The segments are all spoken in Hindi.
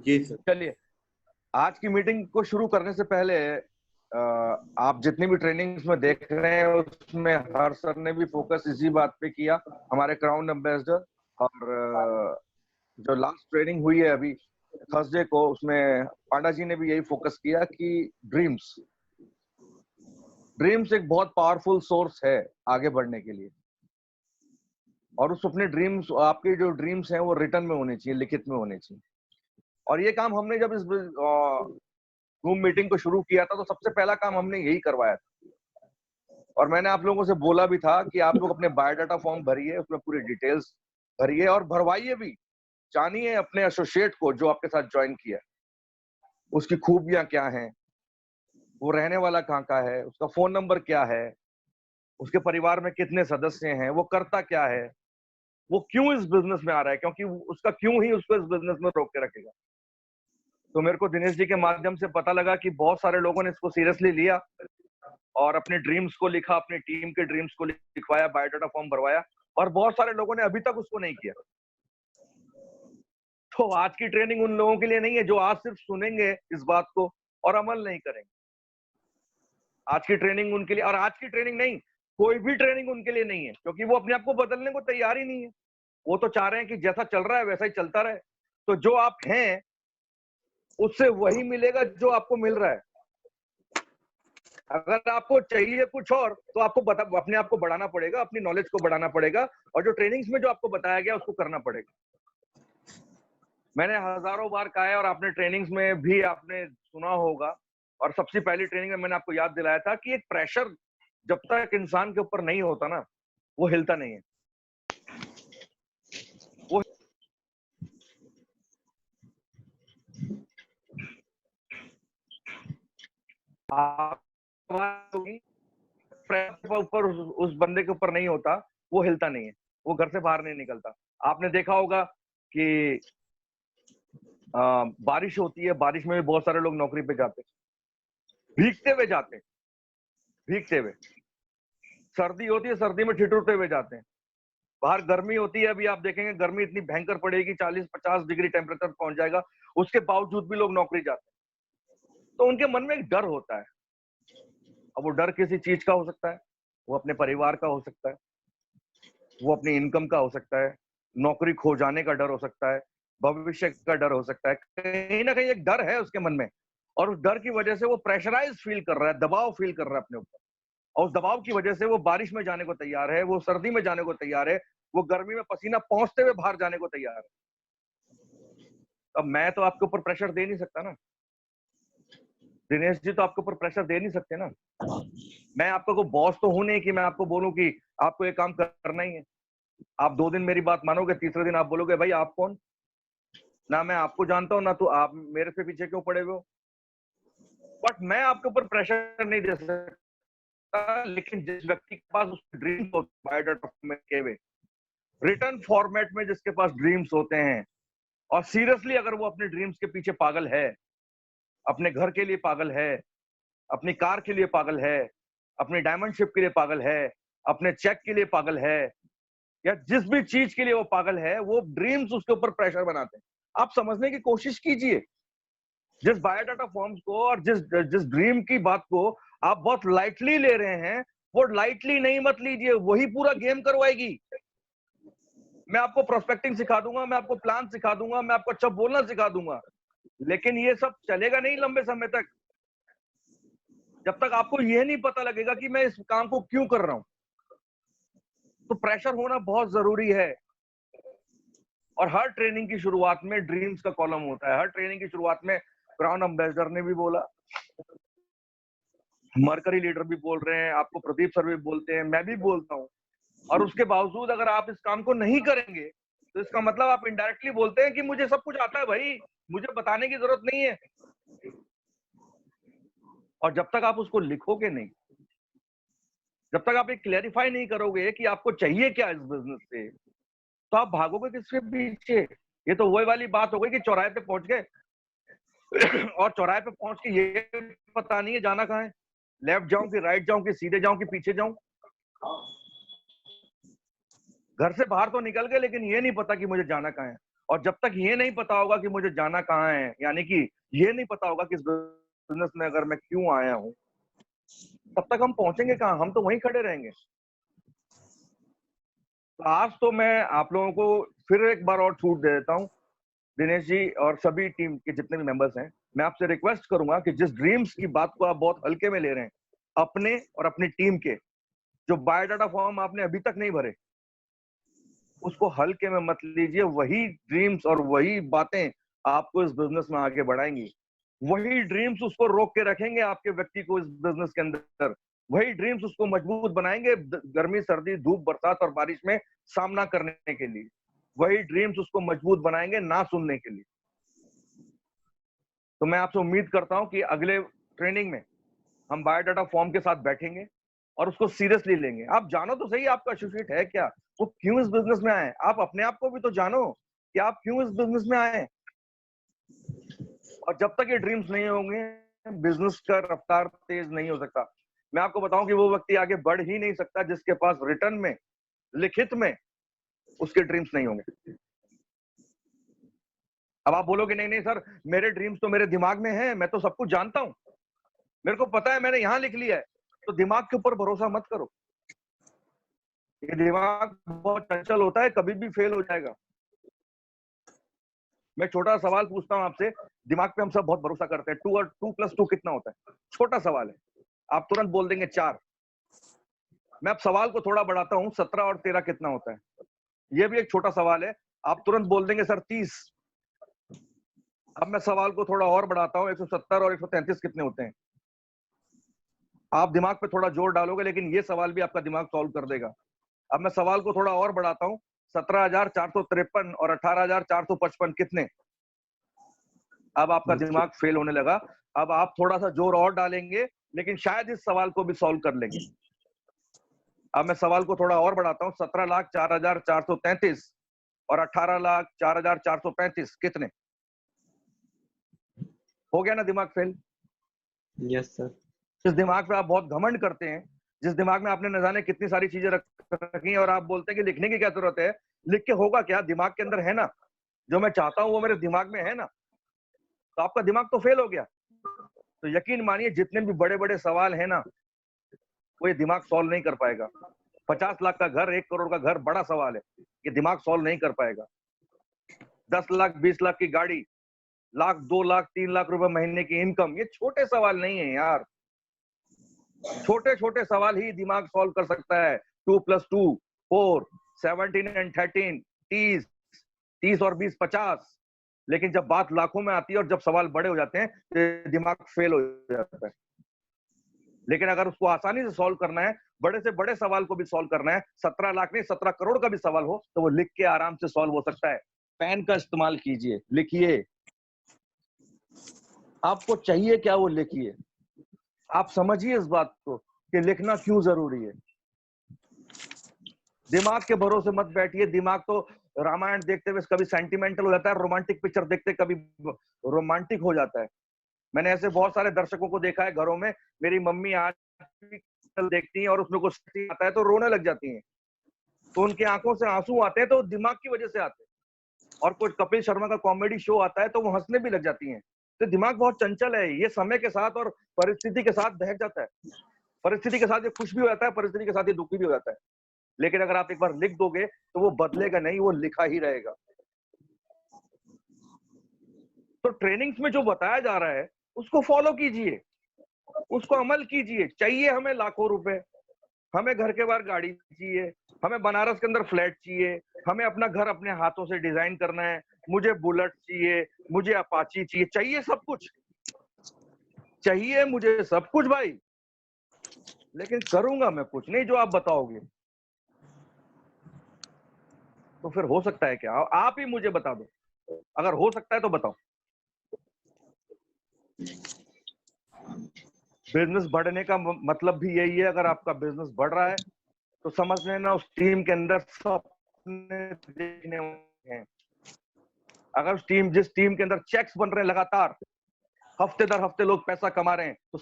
जी सर। चलिए, आज की मीटिंग को शुरू करने से पहले आप जितनी भी ट्रेनिंग्स में देख रहे हैं उसमें हर सर ने भी फोकस इसी बात पे किया, हमारे क्राउन एम्बेसडर। और जो लास्ट ट्रेनिंग हुई है अभी थर्सडे को, उसमें पांडा जी ने भी यही फोकस किया कि ड्रीम्स एक बहुत पावरफुल सोर्स है आगे बढ़ने के लिए। और उस अपने ड्रीम्स, आपके जो ड्रीम्स हैं वो रिटर्न में होने चाहिए, लिखित में होने चाहिए। और ये काम हमने जब इस रूम मीटिंग को शुरू किया था तो सबसे पहला काम हमने यही करवाया था। और मैंने आप लोगों से बोला भी था कि आप लोग अपने बायोडाटा फॉर्म भरिए, उसमें पूरी डिटेल्स भरिए और भरवाइए भी। जानिए अपने एसोसिएट को जो आपके साथ ज्वाइन किया, उसकी खूबियां क्या हैं, वो रहने वाला कहाँ का है, उसका फोन नंबर क्या है, उसके परिवार में कितने सदस्य हैं, वो करता क्या है, वो क्यों इस बिजनेस में आ रहा है, क्योंकि उसका क्यों ही उसको इस बिजनेस में रोक के रखेगा। तो मेरे को दिनेश जी के माध्यम से पता लगा कि बहुत सारे लोगों ने इसको सीरियसली लिया और अपने ड्रीम्स को लिखा, अपनी टीम के ड्रीम्स को लिखवाया, बायोडाटा फॉर्म भरवाया, और बहुत सारे लोगों ने अभी तक उसको नहीं किया। तो आज की ट्रेनिंग उन लोगों के लिए नहीं है जो आज सिर्फ सुनेंगे इस बात को और अमल नहीं करेंगे। आज की ट्रेनिंग उनके लिए, और आज की ट्रेनिंग नहीं, कोई भी ट्रेनिंग उनके लिए नहीं है, क्योंकि वो अपने आप को बदलने को तैयार ही नहीं है। वो तो चाह रहे हैं कि जैसा चल रहा है वैसा ही चलता रहे। तो जो आप हैं उससे वही मिलेगा जो आपको मिल रहा है। अगर आपको चाहिए कुछ और तो आपको अपने आप को बढ़ाना पड़ेगा, अपनी नॉलेज को बढ़ाना पड़ेगा, और जो ट्रेनिंग्स में जो आपको बताया गया उसको करना पड़ेगा। मैंने हजारों बार कहा है और आपने ट्रेनिंग्स में भी आपने सुना होगा, और सबसे पहली ट्रेनिंग में मैंने आपको याद दिलाया था कि एक प्रेशर जब तक इंसान के ऊपर नहीं होता ना, वो हिलता नहीं है। वो ऊपर उस बंदे के ऊपर नहीं होता, वो हिलता नहीं है, वो घर से बाहर नहीं निकलता। आपने देखा होगा कि बारिश होती है, बारिश में भी बहुत सारे लोग नौकरी पे जाते हैं, भीगते हुए जाते हैं, भीगते हुए। सर्दी होती है, सर्दी में ठिठुरते हुए जाते हैं। बाहर गर्मी होती है, अभी आप देखेंगे गर्मी इतनी भयंकर पड़ेगी, 40-50 डिग्री टेम्परेचर पहुंच जाएगा, उसके बावजूद भी लोग नौकरी जाते हैं। तो उनके मन में एक डर होता है। अब वो डर किसी चीज का हो सकता है, वो अपने परिवार का हो सकता है, वो अपनी इनकम का हो सकता है, नौकरी खो जाने का डर हो सकता है, भविष्य का डर हो सकता है। कहीं ना कहीं एक डर है उसके मन में, और उस डर की वजह से वो प्रेशराइज फील कर रहा है, दबाव फील कर रहा है अपने ऊपर। और उस दबाव की वजह से वो बारिश में जाने को तैयार है, वो सर्दी में जाने को तैयार है, वो गर्मी में पसीना पहुंचते हुए बाहर जाने को तैयार है। अब मैं तो आपके ऊपर प्रेशर दे नहीं सकता ना, दिनेश जी तो आपके ऊपर प्रेशर दे नहीं सकते ना। मैं आपका कोई बॉस तो हूं नहीं कि मैं आपको बोलूं कि आपको ये काम करना ही है। आप 2 दिन मेरी बात मानोगे, तीसरे दिन आप बोलोगे भाई आप कौन, ना मैं आपको जानता हूं ना तो आप मेरे से पीछे क्यों पड़े हुए हो। बट मैं आपके ऊपर प्रेशर नहीं दे सकता, लेकिन जिस व्यक्ति के पास उसके ड्रीम्स होते हैं बायोडाटा में के हुए रिटर्न फॉर्मेट में, जिसके पास ड्रीम्स होते हैं, और सीरियसली अगर वो अपने ड्रीम्स के पीछे पागल है, अपने घर के लिए पागल है, अपनी कार के लिए पागल है, अपनी डायमंड शिप के लिए पागल है, अपने चेक के लिए पागल है, या जिस भी चीज के लिए वो पागल है, वो ड्रीम्स उसके ऊपर प्रेशर बनाते हैं। आप समझने की कोशिश कीजिए, जिस बायोडाटा फॉर्म्स को और जिस जिस ड्रीम की बात को आप बहुत लाइटली ले रहे हैं, वो लाइटली नहीं मत लीजिए, वही पूरा गेम करवाएगी। मैं आपको प्रोस्पेक्टिंग सिखा दूंगा, मैं आपको प्लान सिखा दूंगा, मैं आपको अच्छा बोलना सिखा दूंगा, लेकिन ये सब चलेगा नहीं लंबे समय तक, जब तक आपको यह नहीं पता लगेगा कि मैं इस काम को क्यों कर रहा हूं। तो प्रेशर होना बहुत जरूरी है। और हर ट्रेनिंग की शुरुआत में ड्रीम्स का कॉलम होता है। हर ट्रेनिंग की शुरुआत में क्राउन एम्बेसडर ने भी बोला, मरकरी लीडर भी बोल रहे हैं, आपको प्रदीप सर भी बोलते हैं, मैं भी बोलता हूं। और उसके बावजूद अगर आप इस काम को नहीं करेंगे तो इसका मतलब आप इनडायरेक्टली बोलते हैं कि मुझे सब कुछ आता है भाई, मुझे बताने की जरूरत नहीं है। और जब तक आप उसको लिखोगे नहीं, जब तक आप ये क्लैरिफाई नहीं करोगे कि आपको चाहिए क्या इस बिजनेस से, तो आप भागोगे किसके पीछे। ये तो वही वाली बात हो गई कि चौराहे पे पहुंच गए और चौराहे पे पहुंच के ये पता नहीं है जाना कहाँ है, लेफ्ट जाऊं कि राइट जाऊं कि सीधे जाऊं कि पीछे जाऊं। घर से बाहर तो निकल गए लेकिन ये नहीं पता कि मुझे जाना कहाँ है। और जब तक ये नहीं पता होगा कि मुझे जाना कहाँ है, यानी कि ये नहीं पता होगा कि इस बिजनेस में अगर मैं क्यों आया हूं, तब तक हम पहुंचेंगे कहाँ? हम तो वहीं खड़े रहेंगे। तो आज तो मैं आप लोगों को फिर एक बार और छूट दे देता हूं, दिनेश जी और सभी टीम के जितने भी मेंबर्स हैं, मैं आपसे रिक्वेस्ट करूंगा कि जिस ड्रीम्स की बात को आप बहुत हल्के में ले रहे हैं, अपने और अपनी टीम के जो बायोडाटा फॉर्म आपने अभी तक नहीं भरे, उसको हल्के में मत लीजिए। वही ड्रीम्स और वही बातें आपको इस बिजनेस में आगे बढ़ाएंगी। वही ड्रीम्स उसको रोक के रखेंगे आपके व्यक्ति को इस बिजनेस के अंदर। वही ड्रीम्स उसको मजबूत बनाएंगे गर्मी, सर्दी, धूप, बरसात और बारिश में सामना करने के लिए। वही ड्रीम्स उसको मजबूत बनाएंगे ना सुनने के लिए। तो मैं आपसे उम्मीद करता हूं कि अगले ट्रेनिंग में हम बायोडाटा फॉर्म के साथ बैठेंगे और उसको सीरियसली लेंगे। आप जानो तो सही आपका एसोसिएट है क्या, वो क्यों इस बिजनेस में आए। आप अपने आप को भी तो जानो कि आप क्यों इस बिजनेस में आए। और जब तक ये ड्रीम्स नहीं होंगे, बिजनेस का रफ्तार तेज नहीं हो सकता। मैं आपको बताऊं कि वो व्यक्ति आगे बढ़ ही नहीं सकता जिसके पास रिटर्न में, लिखित में उसके ड्रीम्स नहीं होंगे। अब आप बोलोगे नहीं नहीं सर, मेरे ड्रीम्स तो मेरे दिमाग में है, मैं तो सब कुछ जानता हूं, मेरे को पता है, मैंने यहां लिख लिया है। तो दिमाग के ऊपर भरोसा मत करो। ये दिमाग बहुत चंचल होता है, कभी भी फेल हो जाएगा। मैं छोटा सवाल पूछता हूं आपसे, दिमाग पे हम सब बहुत भरोसा करते हैं। 2 और 2 + 2 कितना होता है? छोटा सवाल है, आप तुरंत बोल देंगे 4। मैं अब सवाल को थोड़ा बढ़ाता हूं, 17 और 13 कितना होता है? ये भी एक छोटा सवाल है, आप तुरंत बोल देंगे सर 30। अब मैं सवाल को थोड़ा और बढ़ाता हूं, 170 और 133 कितने होते हैं? आप दिमाग पे थोड़ा जोर डालोगे, लेकिन ये सवाल भी आपका दिमाग सॉल्व कर देगा। अब मैं सवाल को थोड़ा और बढ़ाता हूं, 17,453 और 18,455 कितने? अब आपका दिमाग फेल होने लगा। अब आप थोड़ा सा जोर और डालेंगे, लेकिन शायद इस सवाल को भी सॉल्व कर लेंगे। अब मैं सवाल को थोड़ा और बढ़ाता हूं, 17,04,433 और 18,04,435 कितने? हो गया ना दिमाग फेल? Yes sir. जिस दिमाग पे आप बहुत घमंड करते हैं, जिस दिमाग में आपने न जाने कितनी सारी चीजें रखी हैं और आप बोलते हैं कि लिखने की क्या जरूरत है, लिख के होगा क्या? दिमाग के अंदर है ना, जो मैं चाहता हूं वो मेरे दिमाग में है ना, तो आपका दिमाग तो फेल हो गया। तो यकीन मानिए जितने भी बड़े बड़े सवाल है ना, वो ये दिमाग सॉल्व नहीं कर पाएगा। 50 लाख का घर, 1 करोड़ का घर बड़ा सवाल है, ये दिमाग सॉल्व नहीं कर पाएगा। 10 लाख 20 लाख की गाड़ी, लाख 2 लाख 3 लाख रुपए महीने की इनकम, ये छोटे सवाल नहीं है यार। छोटे छोटे सवाल ही दिमाग सॉल्व कर सकता है। 2 + 2 4, 17 and 13 30, 30 और 20 50। लेकिन जब बात लाखों में आती है और जब सवाल बड़े हो जाते हैं तो दिमाग फेल हो जाता है। लेकिन अगर उसको आसानी से सॉल्व करना है, बड़े से बड़े सवाल को भी सॉल्व करना है, 17 लाख नहीं 17 करोड़ का भी सवाल हो, तो वो लिख के आराम से सॉल्व हो सकता है। पेन का इस्तेमाल कीजिए, लिखिए। आपको चाहिए क्या वो लिखिए। आप समझिए इस बात को कि लिखना क्यों जरूरी है। दिमाग के भरोसे मत बैठिए। दिमाग तो रामायण देखते हुए कभी सेंटिमेंटल हो जाता है, रोमांटिक पिक्चर देखते कभी रोमांटिक हो जाता है। मैंने ऐसे बहुत सारे दर्शकों को देखा है घरों में। मेरी मम्मी आज भी देखती हैं और उसमें कुछ आता है तो रोने लग जाती हैं, तो उनकी आंखों से आंसू आते हैं तो दिमाग की वजह से आते हैं। और कुछ कपिल शर्मा का कॉमेडी शो आता है तो वो हंसने भी लग जाती हैं। तो दिमाग बहुत चंचल है, ये समय के साथ और परिस्थिति के साथ बहक जाता है। परिस्थिति के साथ ये खुश भी हो जाता है, परिस्थिति के साथ ये दुखी भी हो जाता है। लेकिन अगर आप एक बार लिख दोगे तो वो बदलेगा नहीं, वो लिखा ही रहेगा। तो ट्रेनिंग्स में जो बताया जा रहा है उसको फॉलो कीजिए, उसको अमल कीजिए। चाहिए हमें लाखों रुपए, हमें घर के बाहर गाड़ी चाहिए, हमें बनारस के अंदर फ्लैट चाहिए, हमें अपना घर अपने हाथों से डिजाइन करना है, मुझे बुलेट चाहिए, मुझे अपाची चाहिए, चाहिए सब कुछ, चाहिए मुझे सब कुछ भाई। लेकिन करूंगा मैं कुछ नहीं जो आप बताओगे। तो फिर हो सकता है क्या? आप ही मुझे बता दो, अगर हो सकता है तो बताओ। बिजनेस बढ़ने का मतलब भी यही है। अगर आपका बिजनेस बढ़ रहा है तो समझ लेना उस टीम के अंदर सपने देखने हैं। अगर उस टीम, जिस टीम के अंदर चेक्स बन रहे हैं लगातार, हफ्ते दर हफ्ते लोग पैसा कमा रहे हैं, तो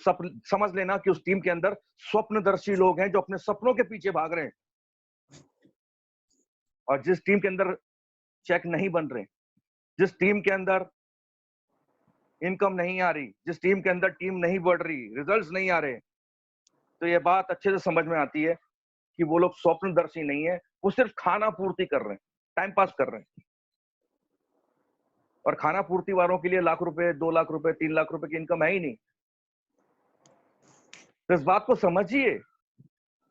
समझ लेना कि उस टीम के अंदर स्वप्नदर्शी लोग हैं जो अपने सपनों के पीछे भाग रहे हैं। और जिस टीम के अंदर चेक नहीं बन रहे, जिस टीम के अंदर इनकम नहीं आ रही, जिस टीम के अंदर टीम नहीं बढ़ रही, रिजल्ट्स नहीं आ रहे, तो ये बात अच्छे से समझ में आती है कि वो लोग स्वप्नदर्शी नहीं है, वो सिर्फ खाना पूर्ति कर रहे हैं, टाइम पास कर रहे हैं। और खाना पूर्ति वालों के लिए लाख रुपए, 2 लाख रुपए, 3 लाख रुपए की इनकम है ही नहीं। तो इस बात को समझिए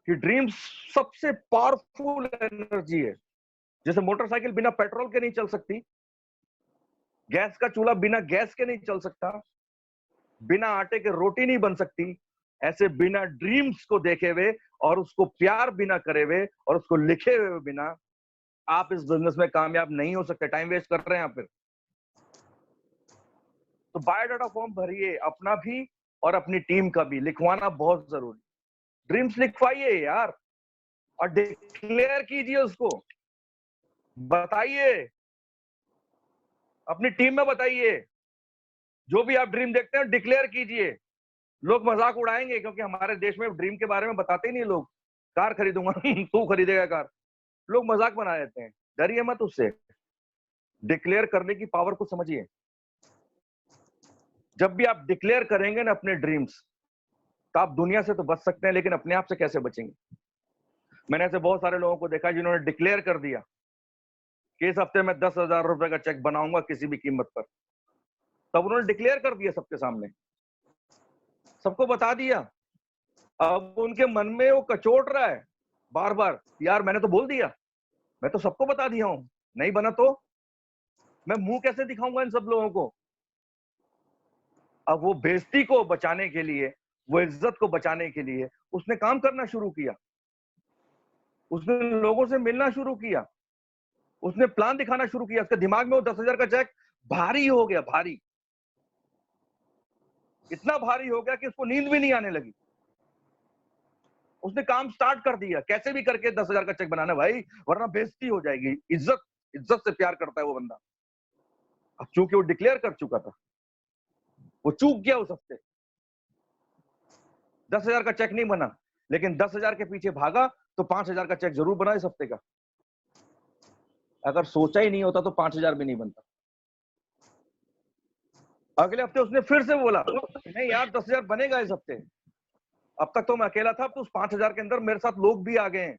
कि ड्रीम्स सबसे पावरफुल एनर्जी है। जैसे मोटरसाइकिल बिना पेट्रोल के नहीं चल सकती, गैस का चूल्हा बिना गैस के नहीं चल सकता, बिना आटे के रोटी नहीं बन सकती, ऐसे बिना ड्रीम्स को देखे हुए और उसको प्यार बिना करे हुए और उसको लिखे हुए बिना आप इस बिजनेस में कामयाब नहीं हो सकते। टाइम वेस्ट कर रहे हैं आप फिर। तो बायोडाटा फॉर्म भरिए, अपना भी और अपनी टीम का भी लिखवाना बहुत जरूरी। ड्रीम्स लिखवाइए यार और डिक्लेयर कीजिए, उसको बताइए, अपनी टीम में बताइए। जो भी आप ड्रीम देखते हैं डिक्लेयर कीजिए। लोग मजाक उड़ाएंगे क्योंकि हमारे देश में ड्रीम के बारे में बताते ही नहीं लोग। कार खरीदूंगा तू खरीदेगा कार, लोग मजाक बना देते हैं। डरिए मत उससे, डिक्लेयर करने की पावर को समझिए। जब भी आप डिक्लेयर करेंगे ना अपने ड्रीम्स, तो आप दुनिया से तो बच सकते हैं, लेकिन अपने आप से कैसे बचेंगे? मैंने ऐसे बहुत सारे लोगों को देखा जिन्होंने डिक्लेयर कर दिया कि इस हफ्ते में 10,000 रुपए का चेक बनाऊंगा किसी भी कीमत पर। तब उन्होंने डिक्लेयर कर दिया सबके सामने, सबको बता दिया। अब उनके मन में वो कचोट रहा है बार बार, यार मैंने तो बोल दिया, मैं तो सबको बता दिया हूं, नहीं बना तो मैं मुंह कैसे दिखाऊंगा इन सब लोगों को? अब वो बेइज्जती को बचाने के लिए, वो इज्जत को बचाने के लिए उसने काम करना शुरू किया, उसने लोगों से मिलना शुरू किया, उसने प्लान दिखाना शुरू किया। उसके दिमाग में वो 10,000 का चेक भारी हो गया, भारी, इतना भारी हो गया कि उसको नींद भी नहीं आने लगी। उसने काम स्टार्ट कर दिया, कैसे भी करके 10,000 का चेक बनाना भाई, वरना बेइज्जती हो जाएगी। इज्जत, इज्जत से प्यार करता है वो बंदा। अब चूंकि वो डिक्लेयर कर चुका था, वो चूक गया उस हफ्ते, 10,000 का चेक नहीं बना, लेकिन 10,000 के पीछे भागा तो 5,000 का चेक जरूर बना इस हफ्ते का। अगर सोचा ही नहीं होता तो 5,000 भी नहीं बनता। अगले हफ्ते उसने फिर से बोला, नहीं यार 10,000 बनेगा इस हफ्ते। अब तक तो मैं अकेला था, अब तो उस 5,000 के अंदर मेरे साथ लोग भी आ गए हैं,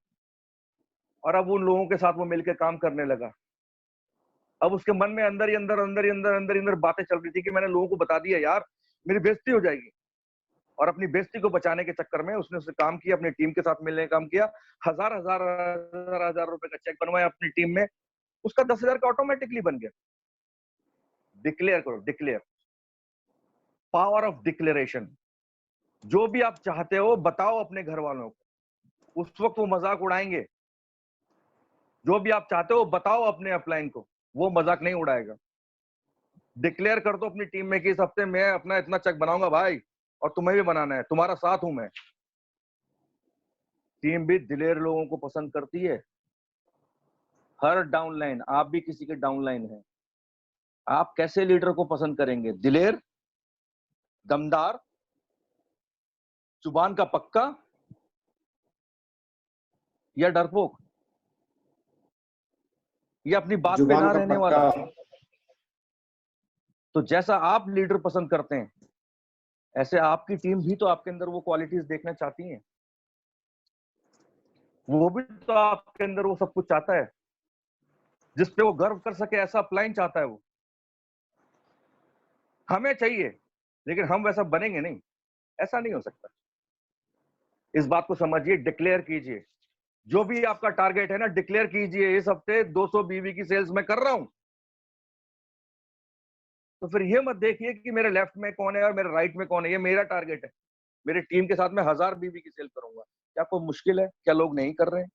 और अब उन लोगों के साथ वो मिलकर काम करने लगा। अब उसके मन में अंदर ही अंदर अंदर ही अंदर अंदर ही अंदर बातें चल रही थी कि मैंने लोगों को बता दिया यार, मेरी बेइज्जती हो जाएगी। और अपनी बेइज्जती को बचाने के चक्कर में उसने काम किया, अपनी टीम के साथ मिलने का काम किया, हजार हजार हजार हजार रुपए का चेक बनवाया अपनी टीम में, उसका 10,000 का ऑटोमेटिकली बन गया। डिक्लेयर करो, डिक्लेयर, पावर ऑफ डिक्लेरेशन। जो भी आप चाहते हो बताओ अपने घर वालों को, उस वक्त वो मजाक उड़ाएंगे। जो भी आप चाहते हो बताओ अपने अपलाइन को, वो मजाक नहीं उड़ाएगा। डिक्लेयर कर दो अपनी टीम में कि इस हफ्ते मैं अपना इतना चेक बनाऊंगा भाई, और तुम्हें भी बनाना है, तुम्हारा साथ हूं मैं। टीम भी दिलेर लोगों को पसंद करती है। हर डाउनलाइन, आप भी किसी के डाउनलाइन है, आप कैसे लीडर को पसंद करेंगे? दिलेर, दमदार, जुबान का पक्का, या डरपोक, या अपनी बात पे जुबान ना का रहने पक्का। वाला? तो जैसा आप लीडर पसंद करते हैं, ऐसे आपकी टीम भी तो आपके अंदर वो क्वालिटीज देखना चाहती है। वो भी तो आपके अंदर वो सब कुछ चाहता है जिसपे वो गर्व कर सके, ऐसा अपलाइन चाहता है वो। हमें चाहिए, लेकिन हम वैसा बनेंगे नहीं, ऐसा नहीं हो सकता। इस बात को समझिए, डिक्लेयर कीजिए। जो भी आपका टारगेट है ना, डिक्लेयर कीजिए, इस हफ्ते 200 बीवी की सेल्स मैं कर रहा हूं। तो फिर ये मत देखिए कि मेरे लेफ्ट में कौन है और मेरे राइट में कौन है, ये मेरा टारगेट है। मेरी टीम के साथ मैं 1000 बीवी की सेल करूंगा। क्या कोई मुश्किल है? क्या लोग नहीं कर रहे हैं?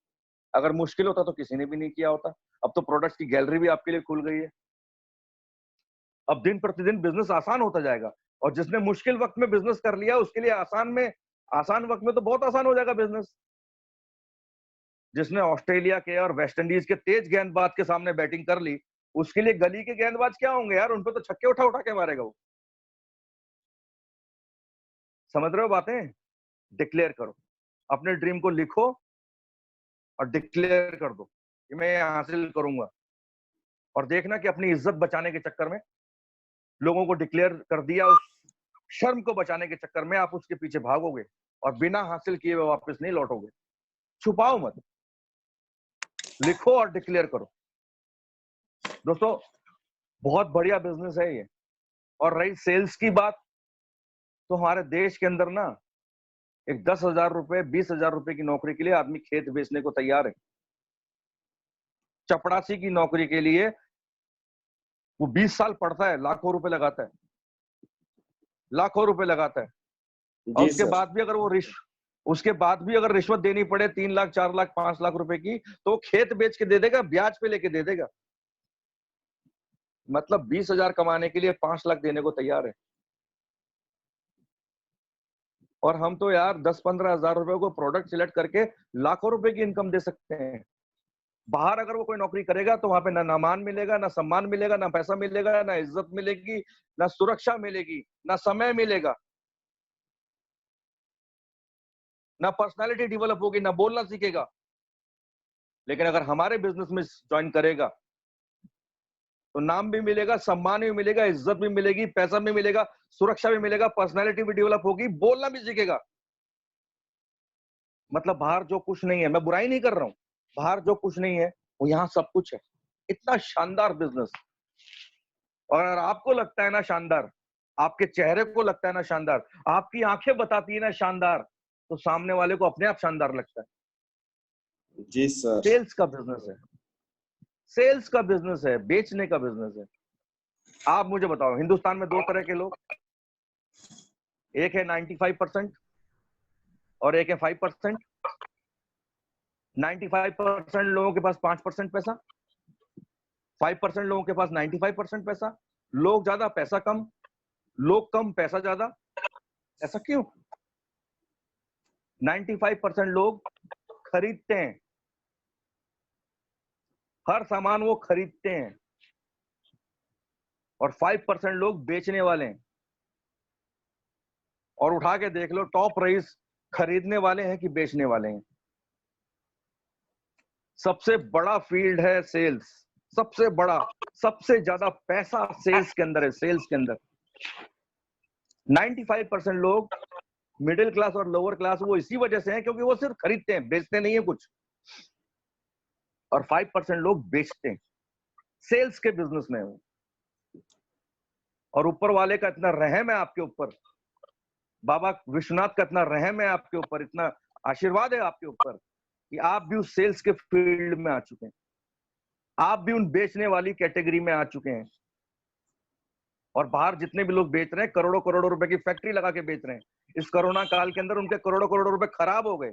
अगर मुश्किल होता तो किसी ने भी नहीं किया होता। अब तो प्रोडक्ट्स की गैलरी भी आपके लिए खुल गई है। अब दिन प्रतिदिन बिजनेस आसान होता जाएगा, और जिसने मुश्किल वक्त में बिजनेस कर लिया उसके लिए आसान वक्त में तो बहुत आसान हो जाएगा बिजनेस। जिसने ऑस्ट्रेलिया के और वेस्ट इंडीज के तेज गेंदबाज के सामने बैटिंग कर ली, उसके लिए गली के गेंदबाज क्या होंगे यार? उन पे तो छक्के उठा उठा के मारेगा वो। समझ रहे हो बातें? डिक्लेयर करो, अपने ड्रीम को लिखो और डिक्लेयर कर दो कि मैं ये हासिल करूंगा। और देखना कि अपनी इज्जत बचाने के चक्कर में लोगों को डिक्लेयर कर दिया, उस शर्म को बचाने के चक्कर में आप उसके पीछे भागोगे और बिना हासिल किए हुए वापस नहीं लौटोगे। छुपाओ मत, लिखो और डिक्लेयर करो। दोस्तों बहुत बढ़िया बिजनेस है ये। और रही सेल्स की बात, तो हमारे देश के अंदर ना एक 10,000 रुपए 20,000 रुपए की नौकरी के लिए आदमी खेत बेचने को तैयार है। चपड़ासी की नौकरी के लिए वो 20 साल पढ़ता है, लाखों रुपए लगाता है, लाखों रुपए लगाता है। और जी उसके सर। बाद भी अगर वो उसके बाद भी अगर रिश्वत देनी पड़े 3 लाख 4 लाख 5 लाख रुपए की, तो वो खेत बेच के दे देगा, ब्याज पे लेके दे देगा। मतलब 20,000 कमाने के लिए 5 लाख देने को तैयार है। और हम तो यार 10-15 हजार रुपए को प्रोडक्ट सिलेक्ट करके लाखों रुपए की इनकम दे सकते हैं। बाहर अगर वो कोई नौकरी करेगा तो वहां पे ना मान मिलेगा, ना सम्मान मिलेगा, ना पैसा मिलेगा, ना इज्जत मिलेगी, ना सुरक्षा मिलेगी, ना समय मिलेगा, ना पर्सनालिटी डेवलप होगी, ना बोलना सीखेगा। लेकिन अगर हमारे बिजनेस में ज्वाइन करेगा तो नाम भी मिलेगा, सम्मान भी मिलेगा, इज्जत भी मिलेगी, पैसा भी मिलेगा, सुरक्षा भी मिलेगा, पर्सनालिटी भी डेवलप होगी, बोलना भी सीखेगा। मतलब बाहर जो कुछ नहीं है, मैं बुराई नहीं कर रहा हूं, बाहर जो कुछ नहीं है वो यहाँ सब कुछ है। इतना शानदार बिजनेस। और अगर आपको लगता है ना शानदार, आपके चेहरे को लगता है ना शानदार, आपकी आंखें बताती है ना शानदार, तो सामने वाले को अपने आप शानदार लगता है। जी सर। सेल्स का बिजनेस है, सेल्स का बिजनेस है, बेचने का बिजनेस है। आप मुझे बताओ, हिंदुस्तान में 2 तरह के लोग, एक है 95% और एक है 5%। 95% लोगों के पास 5% पैसा, 5% लोगों के पास 95% पैसा। लोग ज्यादा पैसा कम, लोग कम पैसा ज्यादा। ऐसा क्यों? 95% लोग खरीदते हैं, हर सामान वो खरीदते हैं, और 5% लोग बेचने वाले हैं। और उठा के देख लो, टॉप रईस खरीदने वाले हैं कि बेचने वाले हैं? सबसे बड़ा फील्ड है सेल्स, सबसे बड़ा, सबसे ज्यादा पैसा सेल्स के अंदर है। सेल्स के अंदर 95% लोग मिडिल क्लास और लोअर क्लास वो इसी वजह से हैं क्योंकि वो सिर्फ खरीदते हैं, बेचते नहीं है कुछ। और 5% लोग बेचते हैं, सेल्स के बिजनेस में हो। और ऊपर वाले का इतना रहम है आपके ऊपर, बाबा विश्वनाथ का इतना रहम है आपके ऊपर, इतना आशीर्वाद है आपके ऊपर कि आप भी उस सेल्स के फील्ड में आ चुके हैं, आप भी उन बेचने वाली कैटेगरी में आ चुके हैं। और बाहर जितने भी लोग बेच रहे हैं, करोड़ों करोड़ों रुपए की फैक्ट्री लगा के बेच रहे हैं। इस कोरोना काल के अंदर उनके करोड़ों करोड़ों रुपए खराब हो गए,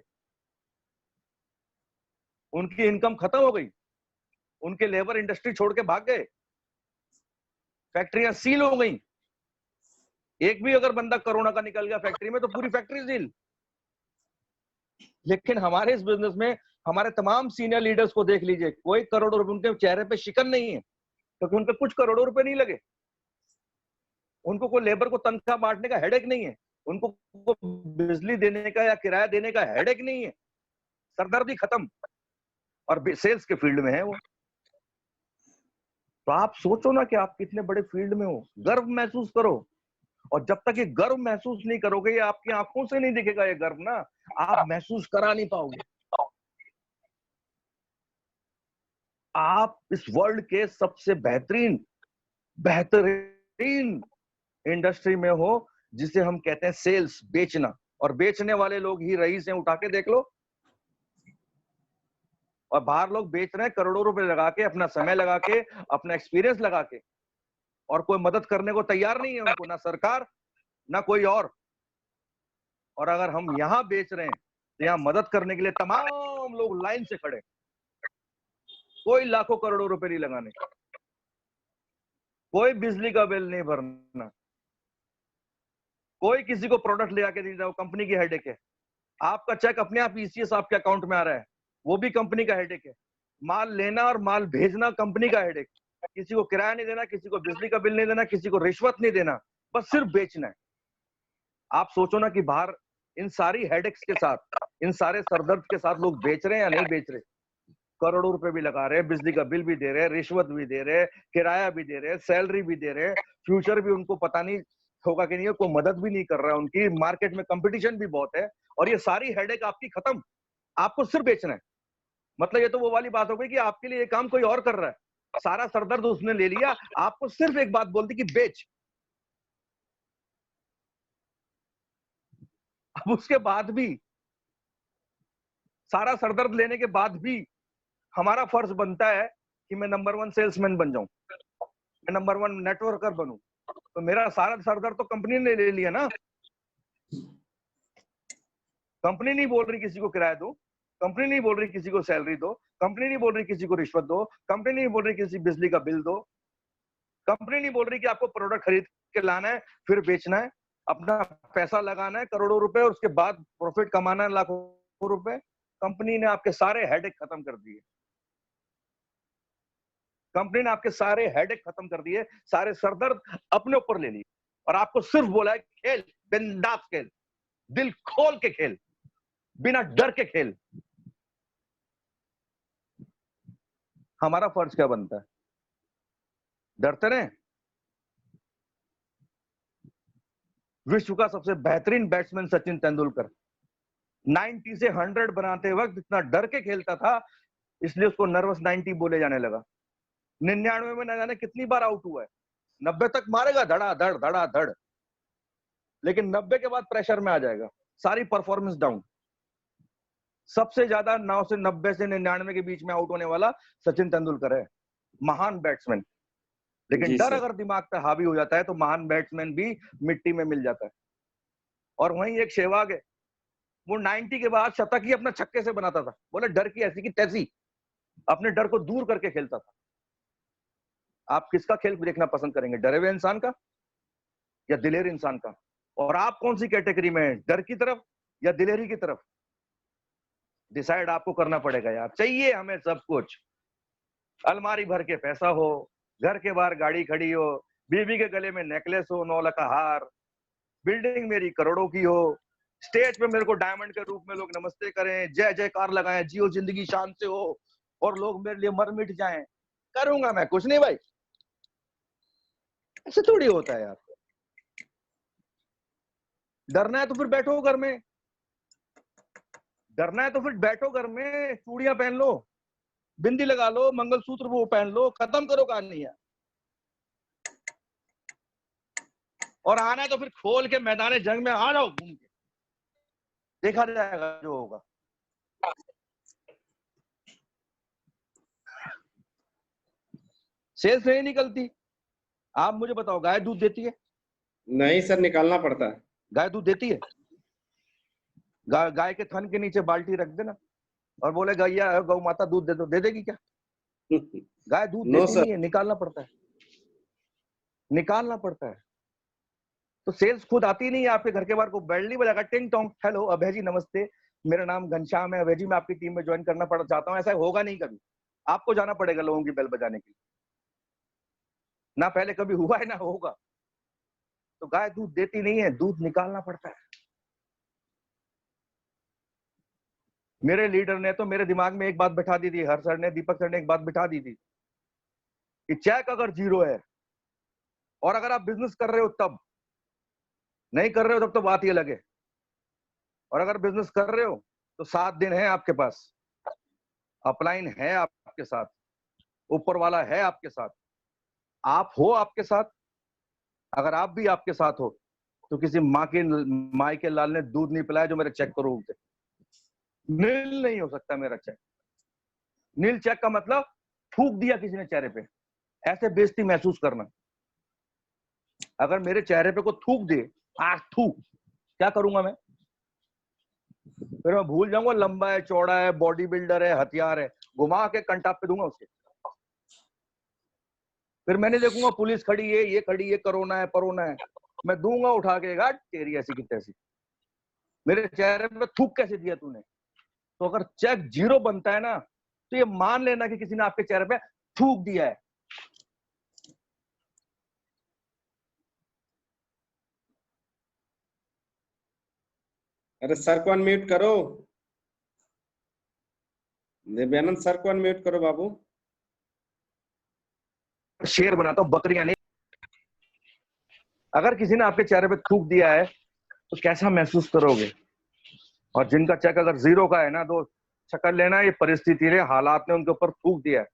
उनकी इनकम खत्म हो गई, उनके लेबर इंडस्ट्री छोड़ के भाग गए, फैक्ट्रियां सील हो गई। एक भी अगर बंदा कोरोना का निकल गया फैक्ट्री में तो पूरी फैक्ट्री सील। लेकिन हमारे इस बिजनेस में हमारे तमाम सीनियर लीडर्स को देख लीजिए, कोई करोड़ों रुपए, उनके चेहरे पे शिकन नहीं है क्योंकि उनके कुछ करोड़ों रुपए नहीं लगे। उनको कोई लेबर को तनख्वाह बांटने का हेडेक नहीं है, उनको बिजली देने का या किराया देने का हेडेक नहीं है, सरदर्दी खत्म। और सेल्स के फील्ड में है वो। तो आप सोचो ना कि आप कितने बड़े फील्ड में हो, गर्व महसूस करो। और जब तक ये गर्व महसूस नहीं करोगे, ये आपकी आंखों से नहीं दिखेगा ये गर्व ना, आप महसूस करा नहीं पाओगे। आप इस वर्ल्ड के सबसे बेहतरीन बेहतरीन इंडस्ट्री में हो, जिसे हम कहते हैं सेल्स, बेचना। और बेचने वाले लोग ही रईस हैं, उठा के देख लो। और बाहर लोग बेच रहे हैं करोड़ों रुपए लगा के, अपना समय लगा के, अपना एक्सपीरियंस लगा के, और कोई मदद करने को तैयार नहीं है उनको, ना सरकार ना कोई और अगर हम यहां बेच रहे हैं तो यहां मदद करने के लिए तमाम लोग लाइन से खड़े, कोई लाखों करोड़ों रुपए नहीं लगाने, कोई बिजली का बिल नहीं भरना, कोई किसी को प्रोडक्ट ले आके नहीं देना, वो कंपनी की हेडेक है। आपका चेक अपने आप ईसीएस आपके अकाउंट में आ रहा है, वो भी कंपनी का हेडेक है। माल लेना और माल भेजना कंपनी का हेडेक। किसी को किराया नहीं देना, किसी को बिजली का बिल नहीं देना, किसी को रिश्वत नहीं देना, बस सिर्फ बेचना है। आप सोचो ना कि बाहर इन सारी हेडेक्स के साथ, इन सारे सरदर्द के साथ लोग बेच रहे हैं या नहीं बेच रहे। करोड़ों रुपए भी लगा रहे हैं, बिजली का बिल भी दे रहे हैं, रिश्वत भी दे रहे हैं, किराया भी दे रहे हैं, सैलरी भी दे रहे हैं, फ्यूचर भी उनको पता नहीं होगा कि नहीं है, कोई मदद भी नहीं कर रहा है उनकी, मार्केट में कंपटीशन भी बहुत है, और ये सारी हेडेक आपकी खत्म, आपको सिर्फ बेचना है। मतलब ये तो वो वाली बात हो गई कि आपके लिए ये काम कोई और कर रहा है, सारा सरदर्द उसने ले लिया, आपको सिर्फ एक बात बोल दी कि बेच। अब उसके बाद भी, सारा सरदर्द लेने के बाद भी हमारा फर्ज बनता है कि मैं नंबर 1 सेल्समैन बन जाऊं, मैं नंबर 1 नेटवर्कर बनूं। तो मेरा सारा सरदर्द तो कंपनी ने ले लिया ना। कंपनी नहीं बोल रही किसी को किराया दो, कंपनी नहीं बोल रही किसी को सैलरी दो, कंपनी नहीं बोल रही किसी को रिश्वत दो, कंपनी नहीं बोल रही किसी बिजली का बिल दो, कंपनी नहीं बोल रही कि आपको प्रोडक्ट खरीद के लाना है फिर बेचना है, अपना पैसा लगाना है करोड़ों रुपए और उसके बाद प्रॉफिट कमाना है लाखों रुपए। कंपनी ने आपके सारे हेडेक खत्म कर दिए, कंपनी ने आपके सारे हेडेक खत्म कर दिए, सारे सरदर्द अपने ऊपर ले लिए, और आपको सिर्फ बोला है खेल, बिंदास खेल, दिल खोल के खेल, बिना डर के खेल। हमारा फर्ज क्या बनता है? डरते रहे। विश्व का सबसे बेहतरीन बैट्समैन सचिन तेंदुलकर 90 से 100 बनाते वक्त इतना डर के खेलता था, इसलिए उसको नर्वस 90 बोले जाने लगा। 99 में न जाने कितनी बार आउट हुआ है, 90 तक मारेगा धड़ाधड़ धड़ाधड़, लेकिन 90 के बाद प्रेशर में आ जाएगा, सारी परफॉर्मेंस डाउन। सबसे ज्यादा 9 से 90 से 99 के बीच में आउट होने वाला सचिन तेंदुलकर है, महान बैट्समैन। लेकिन जी डर सर। अगर दिमाग पे हावी हो जाता है तो महान बैट्समैन भी मिट्टी में मिल जाता है। और वहीं एक सहवाग है, वो 90 के बाद शतक ही अपना छक्के से बनाता था, बोले डर की ऐसी की तैसी, अपने डर को दूर करके खेलता था। आप किसका खेल देखना पसंद करेंगे, डरे हुए इंसान का या दिलेर इंसान का? और आप कौन सी कैटेगरी में हैं, डर की तरफ या दिलेरी की तरफ? डिसाइड आपको करना पड़ेगा यार। चाहिए हमें सब कुछ, अलमारी भर के पैसा हो, घर के बाहर गाड़ी खड़ी हो, बीवी के गले में नेकलेस हो, 9 लाख का हार, बिल्डिंग मेरी करोड़ों की हो, स्टेज पे मेरे को डायमंड के रूप में लोग नमस्ते करें, जय जयकार लगाएं, जियो जिंदगी शान से हो, और लोग मेरे लिए मर मिट जाएं, करूंगा मैं कुछ नहीं भाई। ऐसे थोड़ी होता है यार। डरना है तो फिर बैठो घर में, डरना है तो फिर बैठो घर में, चूड़ियां पहन लो, बिंदी लगा लो, मंगलसूत्र वो पहन लो, खत्म करो कहानी है। और आना है तो फिर खोल के मैदान जंग में आ जाओ, घूम के देखा जाएगा जो होगा। सेल्स नहीं निकलती, आप मुझे बताओ, गाय दूध देती है? नहीं सर, निकालना पड़ता है। गाय दूध देती है? गाय के थन के नीचे बाल्टी रख देना और बोले गैया गौ माता दूध दे दो, दे देगी क्या? गाय दूध नो देती सर। नहीं है, निकालना पड़ता है, निकालना पड़ता है। तो सेल्स खुद आती नहीं है आपके घर के बाहर, को बेल नहीं बजाएगा, टिंग टोंग, हेलो अभय जी नमस्ते, मेरा नाम घनश्याम है, अभय जी मैं आपकी टीम में ज्वाइन करना पड़ चाहता हूँ, ऐसा होगा नहीं कभी। आपको जाना पड़ेगा लोगों की बेल बजाने के लिए, ना पहले कभी हुआ है ना होगा। तो गाय दूध देती नहीं है, दूध निकालना पड़ता है। मेरे लीडर ने तो मेरे दिमाग में एक बात बिठा दी थी, हर सर ने, दीपक सर ने एक बात बिठा दी थी कि चेक अगर 0 है और अगर आप बिजनेस कर रहे हो तब, नहीं कर रहे हो तब तो बात ही अलग है। और अगर बिजनेस कर रहे हो तो 7 दिन है आपके पास, अपलाइन है आपके साथ, ऊपर वाला है आपके साथ, आप हो आपके साथ। अगर आप भी आपके साथ हो तो किसी माई के लाल ने दूध नहीं पिलाया जो मेरे चेक को रोक दे। नील नहीं हो सकता मेरा चेक। नील चेक का मतलब थूक दिया किसी ने चेहरे पे, ऐसे बेइज्जती महसूस करना। अगर मेरे चेहरे पे को थूक दे, थूक, क्या करूंगा मैं? फिर मैं भूल जाऊंगा लंबा है, चौड़ा है, बॉडी बिल्डर है, हथियार है, घुमा के कंटाप पे दूंगा उसके। फिर मैंने देखूंगा पुलिस खड़ी है, ये खड़ी है, कोरोना है परोना है, मैं दूंगा उठा के, गाट तेरी ऐसी की तैसी, मेरे चेहरे पे थूक कैसे दिया तूने? तो अगर चेक 0 बनता है ना, तो ये मान लेना कि किसी ने आपके चेहरे पे थूक दिया है। अरे सर को अनम्यूट करो। दिव्यानंद सर को अनम्यूट करो बाबू। शेर बनाता हूं, बकरियां नहीं। अगर किसी ने आपके चेहरे पे थूक दिया है तो कैसा महसूस करोगे? और जिनका चेक अगर 0 का है ना, तो शक्ल लेना, ये परिस्थिति ने, हालात ने उनके ऊपर थूक दिया है।